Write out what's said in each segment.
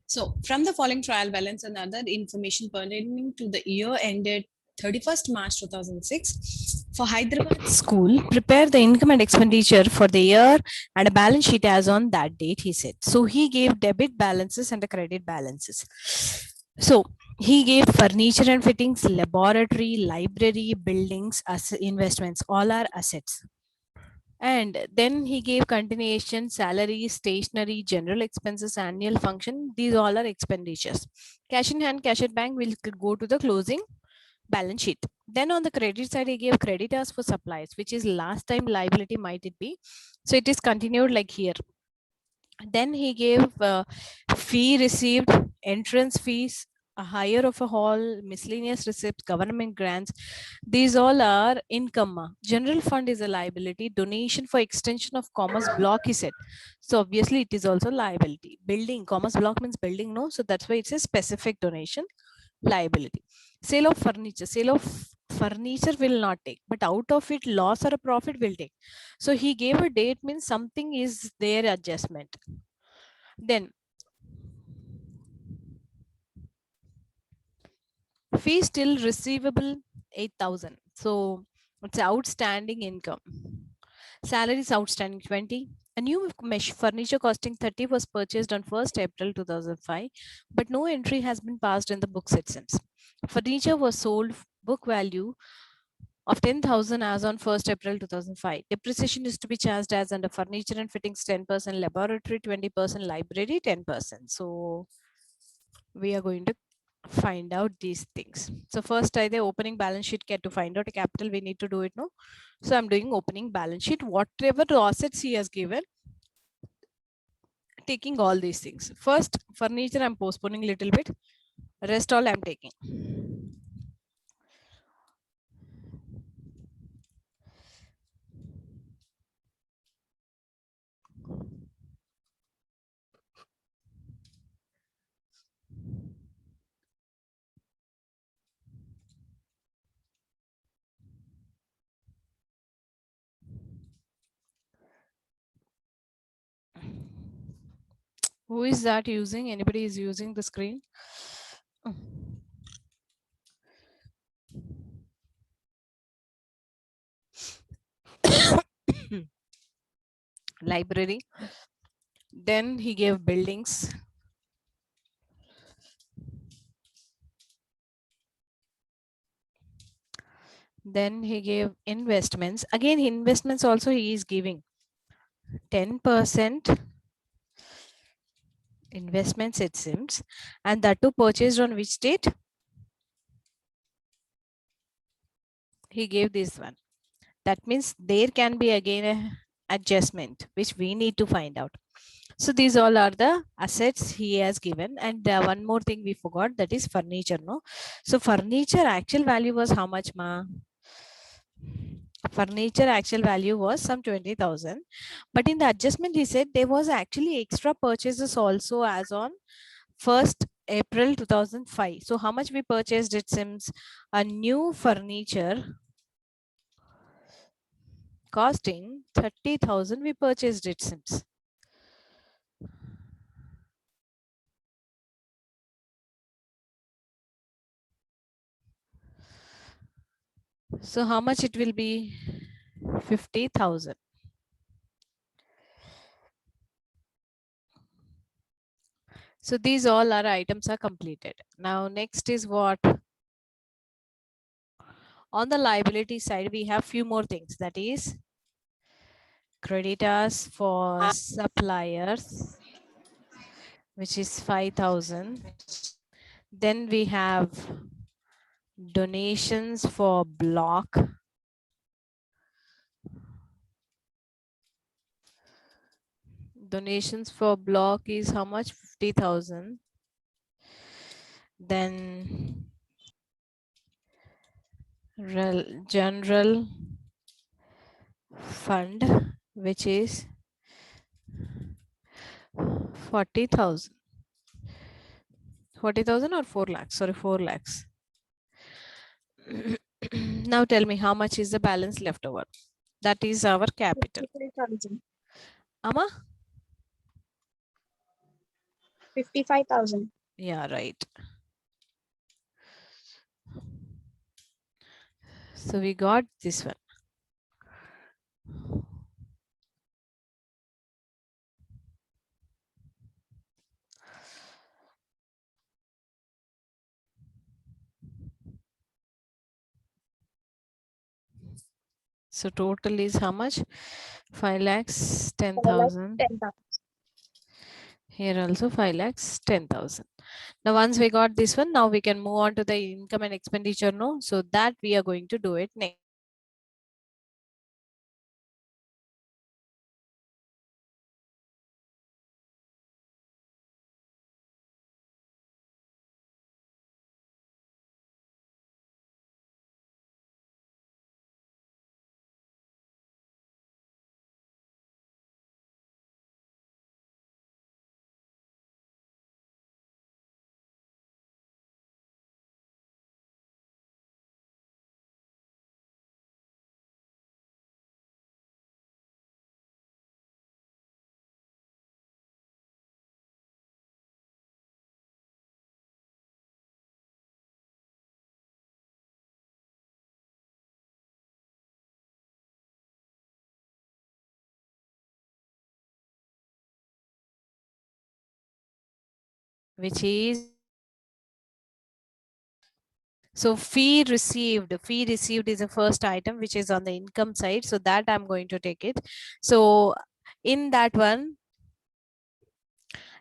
So from the following trial balance and other information pertaining to the year ended 31st March 2006 for Hyderabad school, prepare the income and expenditure for the year and a balance sheet as on that date, he said. So he gave debit balances and the credit balances. So he gave furniture and fittings, laboratory, library, buildings, investments, all are assets. And then he gave continuation, salary, stationery, general expenses, annual function. These all are expenditures. Cash in hand, cash at bank will go to the closing balance sheet. Then on the credit side, he gave creditors for supplies, which is last time liability might it be. So it is continued like here. Then he gave fee received, entrance fees, a hire of a hall, miscellaneous receipts, government grants. These all are income. General fund is a liability. Donation for extension of commerce block, he said. So obviously it is also liability. Building, commerce block means building, no? So that's why it's a specific donation liability. Sale of furniture. Sale of furniture will not take, but out of it loss or a profit will take. So he gave a date means something is their adjustment. Then fee still receivable 8,000. So it's outstanding income. Salary is outstanding 20. A new mesh furniture costing 30 was purchased on 1st April 2005, but no entry has been passed in the books it seems. Furniture was sold book value of 10,000 as on 1st April 2005. Depreciation is to be charged as under furniture and fittings 10%, laboratory 20%, library 10%. So we are going to find out these things. So first I the opening balance sheet get to find out a capital, we need to do it no. So I'm doing opening balance sheet, whatever the assets he has given, taking all these things. First furniture I'm postponing a little bit, rest all I'm taking. Who is that using? Anybody is using the screen? Library. Then he gave buildings. Then he gave investments. Again, investments also he is giving 10% investments it seems, and that too purchased on which date? He gave this one. That means there can be again a adjustment which we need to find out. So these all are the assets he has given. And one more thing we forgot, that is furniture, no? So furniture actual value was how much, ma? Furniture actual value was some 20,000, but in the adjustment he said there was actually extra purchases also as on 1st April 2005. So how much we purchased it seems? A new furniture costing 30,000 we purchased it seems. So how much it will be? 50,000. So these all our items are completed. Now next is what? On the liability side, we have few more things, that is creditors for suppliers, which is 5,000. Then we have donations for block. Donations for block is how much? 50,000. Then general fund, which is 40,000. 40,000 or 4 lakhs? Sorry, 4 lakhs. Now tell me how much is the balance left over? That is our capital. Amma? 55,000. Yeah, right. So we got this one. So total is how much? 5,10,000. 10,000. Here also 5,10,000. Now once we got this one, now we can move on to the income and expenditure. No, so that we are going to do it next. Which is, so fee received is the first item which is on the income side, so that I'm going to take it. So in that one,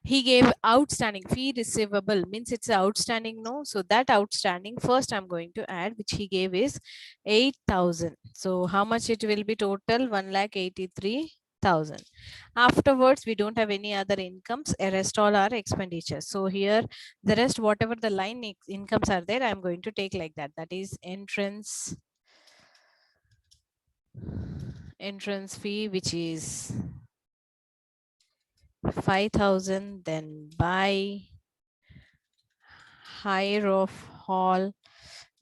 he gave outstanding fee receivable, means it's outstanding, no, so that outstanding first I'm going to add, which he gave is 8,000. So how much it will be total? 1,83,000. Afterwards we don't have any other incomes, rest all are expenditures. So here the rest, whatever the line incomes are there, I'm going to take like that. That is entrance fee, which is 5,000. Then buy hire of hall,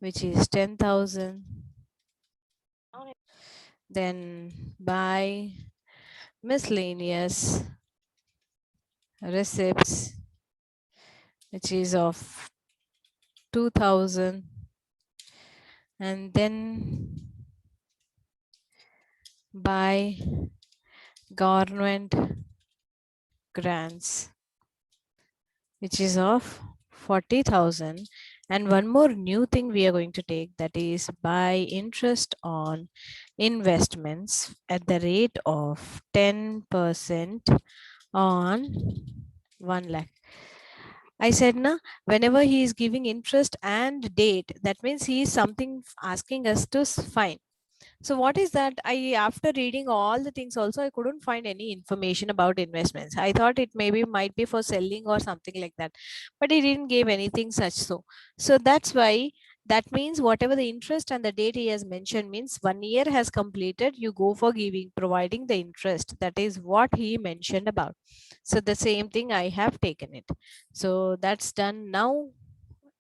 which is 10,000. Then buy miscellaneous receipts, which is of 2,000. And then buy government grants, which is of 40,000. And one more new thing we are going to take, that is buy interest on investments at the rate of 10% on 1 lakh. I said, na, whenever he is giving interest and date, that means he is something asking us to find. So what is that? After reading all the things also, I couldn't find any information about investments. I thought it might be for selling or something like that, but he didn't give anything such. So that's why, that means whatever the interest and the date he has mentioned means 1 year has completed, you go for providing the interest. That is what he mentioned about. So the same thing I have taken it. So that's done. Now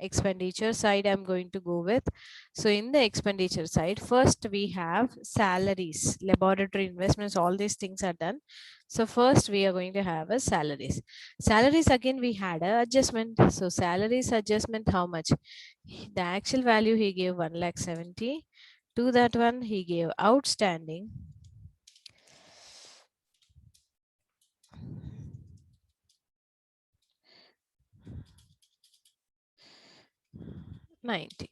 expenditure side I'm going to go with. So in the expenditure side, first we have salaries, laboratory investments, all these things are done. So first we are going to have a salaries. Salaries, again we had a adjustment. So salaries adjustment, how much? The actual value he gave 1,70,000. To that one he gave outstanding 90.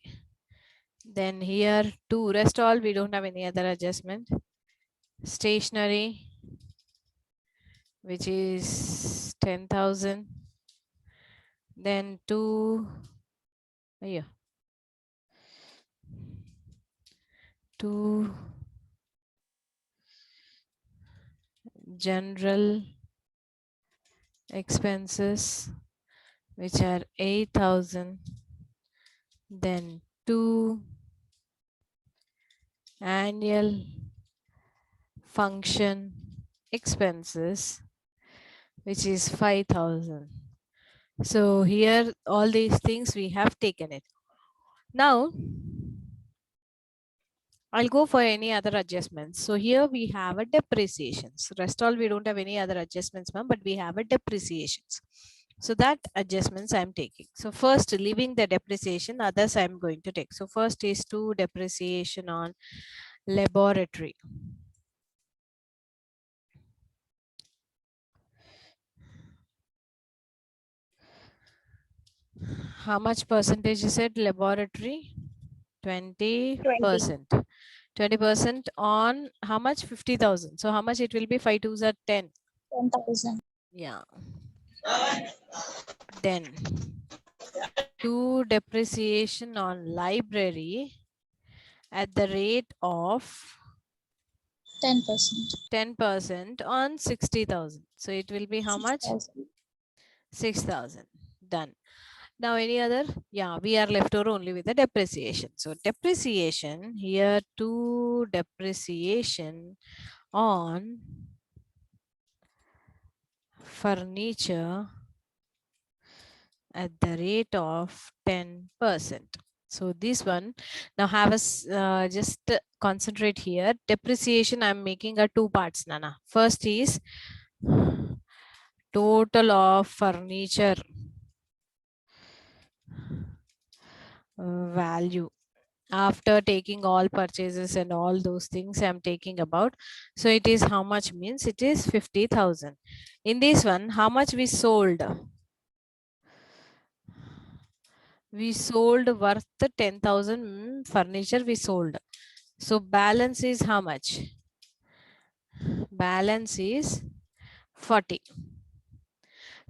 Then here to rest all, we don't have any other adjustment. Stationery, which is 10,000. Then to general expenses, which are 8,000. Then to annual function expenses, which is 5,000. So here all these things we have taken it. Now I'll go for any other adjustments. So here we have a depreciations. Rest all we don't have any other adjustments, ma'am, but we have a depreciations. So that adjustments I'm taking. So first, leaving the depreciation, others I'm going to take. So first is to depreciation on laboratory. How much percentage is it? Laboratory 20%. 20% on how much? 50,000. So how much it will be? 5 2s are 10. 10,000. Yeah. Then to depreciation on library at the rate of 10% on 60,000. So it will be how much? 6,000. Done. Now any other? Yeah, we are left over only with the depreciation. So depreciation here to depreciation on furniture at the rate of 10%. So this one, now have us just concentrate here. Depreciation I'm making a two parts, Nana. First is total of furniture value after taking all purchases and all those things I'm taking about. So it is how much means it is 50,000. In this one, how much we sold? We sold worth 10,000 furniture we sold. So balance is how much? Balance is 40.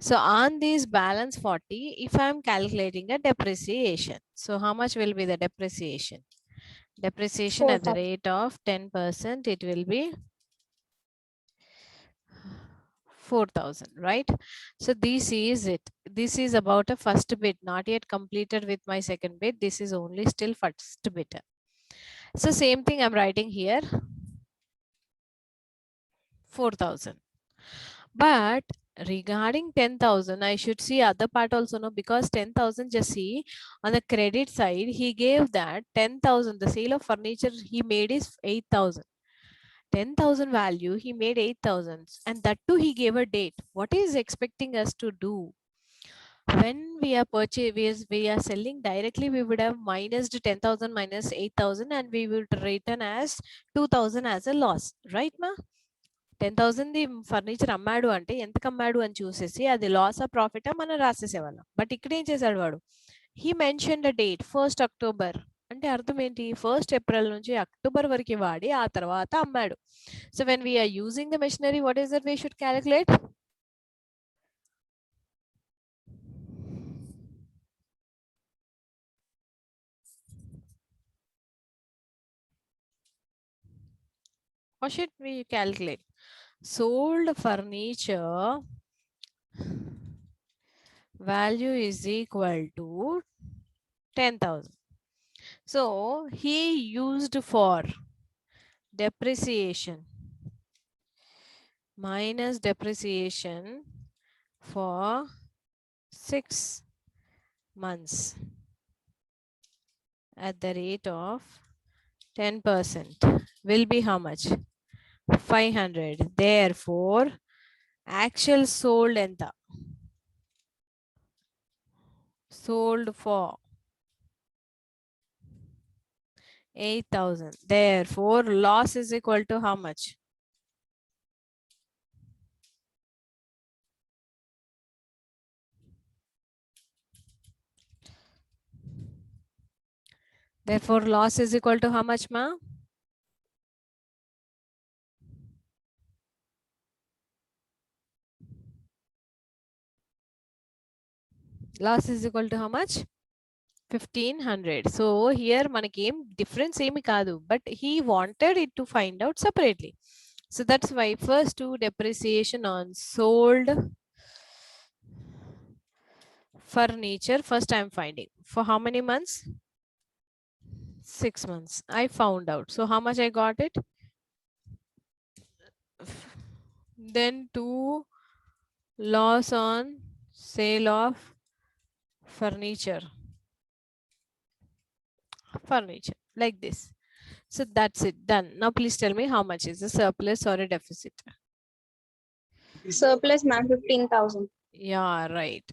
So on this balance 40, if I am calculating a depreciation, so how much will be the depreciation? Depreciation at the rate of 10%, it will be 4,000, right? So this is it. This is about a first bit, not yet completed with my second bit. This is only still first bit. So same thing I'm writing here, 4,000. But regarding 10,000, I should see other part also, no, because 10,000, just see on the credit side, he gave that 10,000, the sale of furniture he made is 8,000. 10,000 value, he made 8,000, and that too he gave a date. What is expecting us to do? When we are we are selling directly, we would have minus 10,000 minus 8,000 and we would return as 2,000 as a loss, right ma? 10,000 ది furniture అమ్మాడు అంటే ఎంతకు అమ్మాడు అని చూసేసి అది loss ఆ ప్రాఫిటా మనం రాసేసేవాళ్ళం. But ఇక్కడ ఏం చేశాడు వాడు? He mention the date 1st October అంటే అర్థం ఏంటి? 1st April నుంచి అక్టోబర్ వరకు వాడి ఆ తర్వాత అమ్మాడు. So when we're using the machinery, what is that we should calculate? What should we calculate? Sold furniture value is equal to 10,000. So he used for depreciation minus depreciation for 6 months at the rate of 10% will be how much? 500. Therefore, actual sold enta? Sold for 8,000. Therefore, loss is equal to how much? Therefore, loss is equal to how much, ma? Loss is equal to how much? 1,500. So here manaki em difference emi kaadu, but he wanted it to find out separately. So that's why first to depreciation on sold furniture, first I'm finding for how many months? 6 months. I found out. So how much I got it? Then to loss on sale of furniture like this. So that's it, done. Now please tell me how much is a surplus or a deficit? Surplus, ma'am, 15,000. Yeah, right.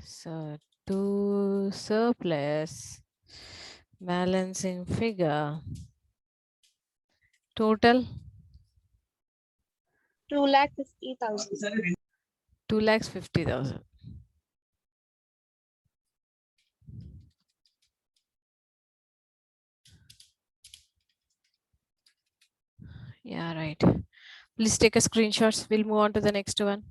So to surplus balancing figure total 2,50,000. 2,50,000. Yeah, right. Please take a screenshot. We'll move on to the next one.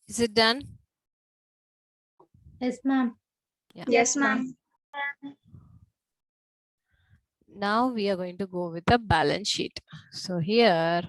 Is it done? Yes, ma'am. Yeah. Yes, ma'am. Now we are going to go with the balance sheet. So here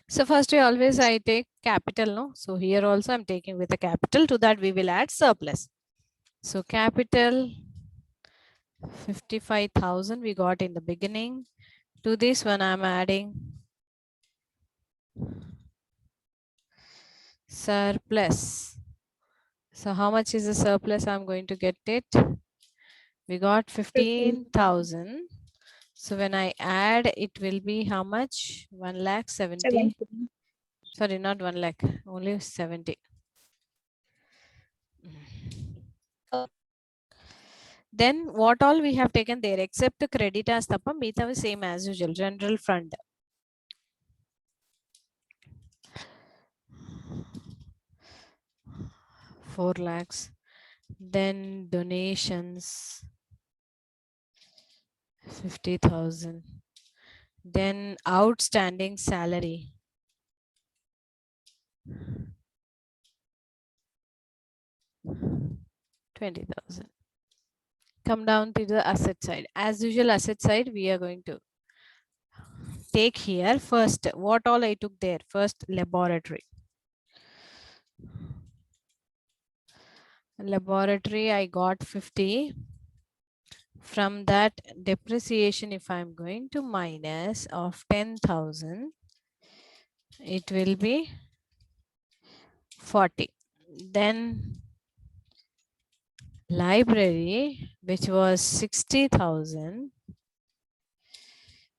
so first I take capital, no? So here also I'm taking with a capital. To that we will add surplus. So capital 55,000 we got in the beginning. To this one I'm adding surplus. So how much is the surplus? I'm going to get it. We got 15,000. So when I add, it will be how much? 1,70,000. Sorry, not 1 lakh, only 70. Then what all we have taken there except the credit as tappa, meetha same as usual, general fund. Four lakhs. Then donations 50,000. Then outstanding salary 20,000. Come down to the asset side. As usual, asset side we are going to take here first. What all I took there? First, laboratory. Laboratory I got 50. From that depreciation, if I'm going to minus of 10,000, it will be 40. Then library, which was 60,000,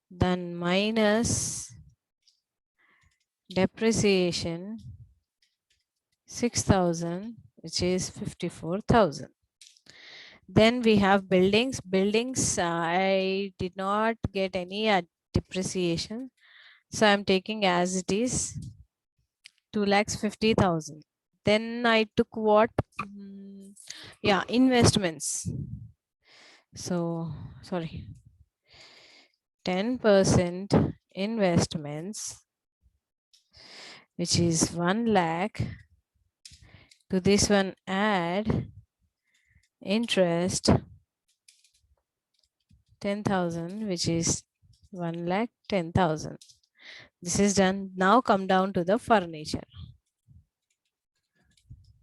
then minus depreciation 6,000, which is 54,000. Then we have buildings. Buildings, I did not get any depreciation. So I'm taking as it is 2,50,000. Then I took what? Yeah, investments. So, sorry. 10% investments, which is 1 lakh. To this one, add interest 10,000, which is 1,10,000. This is done. Now come down to the furniture.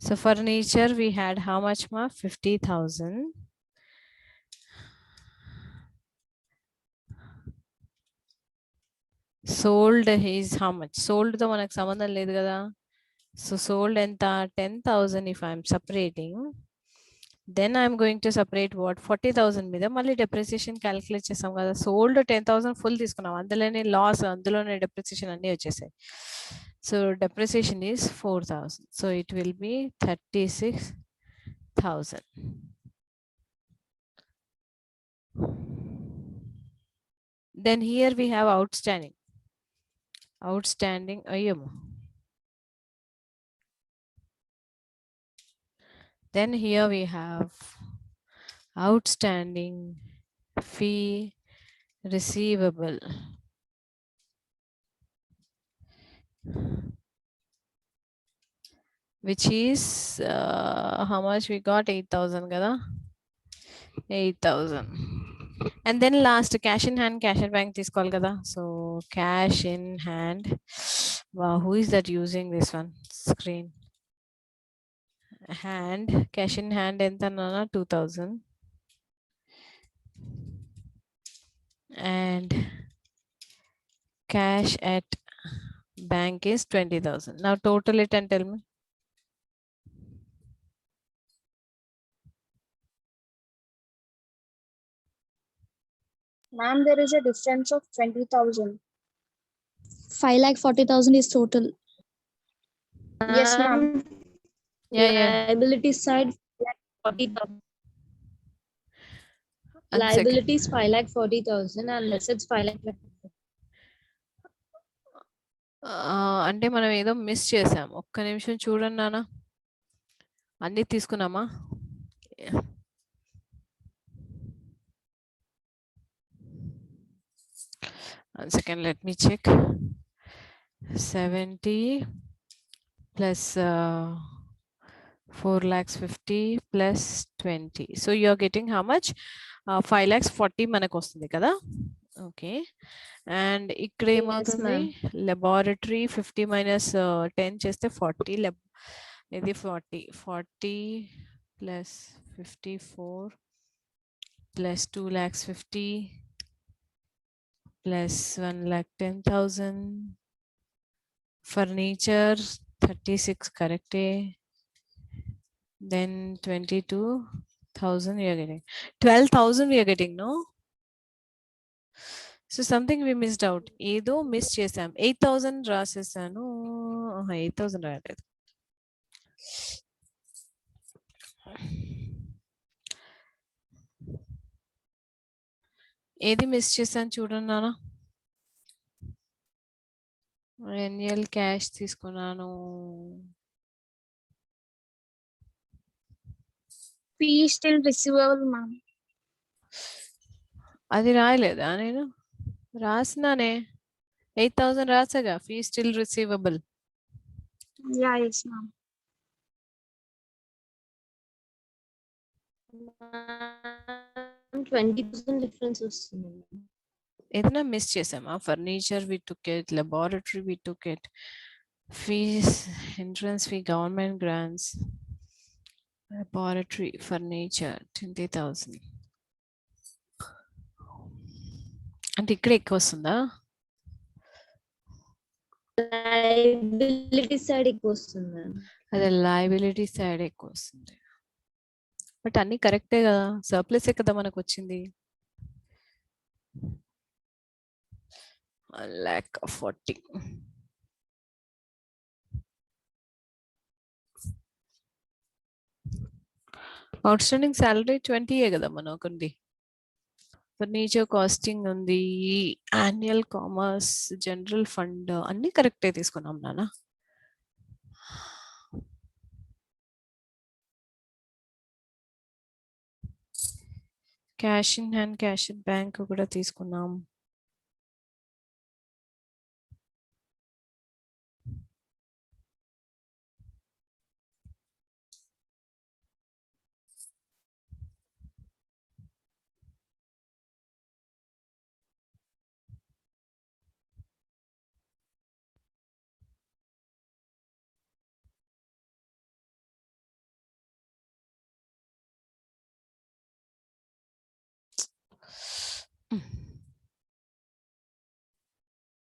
So furniture we had how much ma? 50,000. Sold is how much? Sold తో మనకు సంబంధం లేదు కదా. So sold ఎంత? 10,000 if I'm separating. Then I'm going to separate what? 40,000 మీద మళ్ళీ depreciation calculate చేసాం కదా. Sold 10,000 full తీసుకున్నాం. అందులోనే లాస్, అందులోనే depreciation అన్నీ వచ్చేసాయి. So depreciation is 4,000. So it will be 36,000. Then here we have outstanding. Outstanding ayyamo. Then here we have outstanding fee receivable. Which is how much we got? 8,000 kada? 8,000. And then last cash in hand, cash in bank తీసుకోవాలి కదా. So cash in hand. Wow, who is that using this one? Screen. Hand, cash in hand ఎంత నాన్న? 2,000. And cash at bank is 20,000. Now total it and tell me. Ma'am, there is a difference of 20,000. 5,40,000 is total. Yes, ma'am. Yeah. Liability side 40,000. One second. Liabilities 5,40,000 and assets 5,20,000. అంటే మనం ఏదో miss చేసాం. ఒక్క నిమిషం చూడండి నాన్న. అన్ని తీసుకున్నామా? One second, let me check. 70 plus 4,50,000 plus 20. So you're getting how much? 5,40,000 మనకు వస్తుంది కదా. Okay. And ఇక్కడ ఏమవుతుంది? Laboratory 50 minus 10 చేస్తే 40. ఇది 40 plus 54 plus 2,50,000 plus 1,10,000. Furniture 36 correct. Then 22,000 we are getting. 12,000 we are getting, no? So something we missed out. ఏదో miss చేసాం. 8,000 రాసేసాను. 8,000 రాయలేదు. ఏది మిస్ చేశాను చూడండి నాన్న. ఎన్ఎల్ క్యాష్ తీసుకున్నాను. Fee still receivable, ma'am. అది రాయలేదా నేను? రాసినానే. 8,000 రాసాగా. Fee still receivable. Yeah, yes, ma'am. 20,000 difference వస్తుంది. ఏదైనా మిస్ చేసామా? Furniture we took it, laboratory we took it, fees, entrance fee, government grants, laboratory, furniture 20,000. అంటే ఇక్కడ ఎక్కువ వస్తుందా? లయబిలిటీ సైడ్ ఎక్కువ వస్తుంది. అదే లయబిలిటీ సైడ్ ఎక్కువ వస్తుంది. బట్ అన్ని కరెక్టే కదా. సర్ప్లసే కదా మనకు వచ్చింది. 1,40,000. అవుట్స్టాండింగ్ సాలరీ 20 కదా మనకు ఉంది. ఫర్నిచర్ కాస్టింగ్ ఉంది, యాన్యువల్ కామర్స్, జనరల్ ఫండ్ అన్ని కరెక్టే తీసుకున్నాం నాన్న. Cash in hand, cash in bank కూడా తీసుకున్నాం.